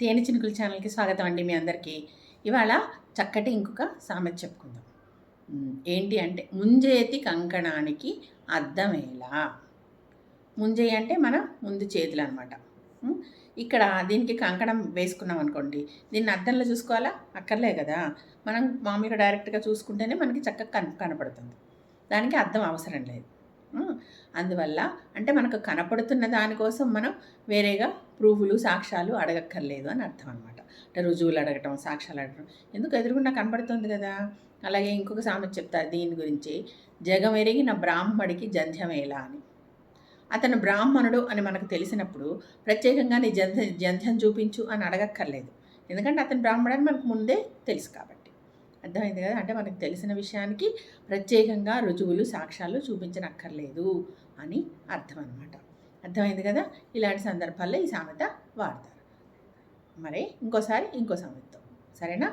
తేనె చినుకుల ఛానల్కి స్వాగతం అండి మీ అందరికీ. ఇవాళ చక్కటి ఇంకొక సామెత చెప్పుకుందాం. ఏంటి అంటే ముంజేతి కంకణానికి అద్దమేలా. ముంజేయి అంటే మన ముందు చేతులు అనమాట. ఇక్కడ దీనికి కంకణం వేసుకున్నాం అనుకోండి, దీన్ని అద్దంలో చూసుకోవాలా? అక్కర్లే కదా. మనం మామూలుగా డైరెక్ట్గా చూసుకుంటేనే మనకి చక్కగా కనపడుతుంది. దానికి అద్దం అవసరం లేదు. అందువల్ల అంటే మనకు కనపడుతున్న దానికోసం మనం వేరేగా ప్రూఫ్లు సాక్ష్యాలు అడగక్కర్లేదు అని అర్థం అనమాట. అంటే రుజువులు అడగటం, సాక్ష్యాలు అడగటం ఎందుకు, ఎదురుగుండా కనపడుతుంది కదా. అలాగే ఇంకొక సామెత చెప్తారు దీని గురించి, జగమెరిగిన బ్రాహ్మడికి జంధ్యమేలా అని. అతను బ్రాహ్మణుడు అని మనకు తెలిసినప్పుడు ప్రత్యేకంగా నీ జంధ్యం చూపించు అని అడగక్కర్లేదు. ఎందుకంటే అతను బ్రాహ్మణుడు అని మనకు ముందే తెలుసు కాబట్టి. అర్థమైంది కదా. అంటే మనకు తెలిసిన విషయానికి ప్రత్యేకంగా రుజువులు సాక్ష్యాలు చూపించనక్కర్లేదు అని అర్థం అనమాట. అర్థమైంది కదా. ఇలాంటి సందర్భాల్లో ఈ సామెత వాడతారు. మరి ఇంకోసారి ఇంకో సామెతతో, సరేనా?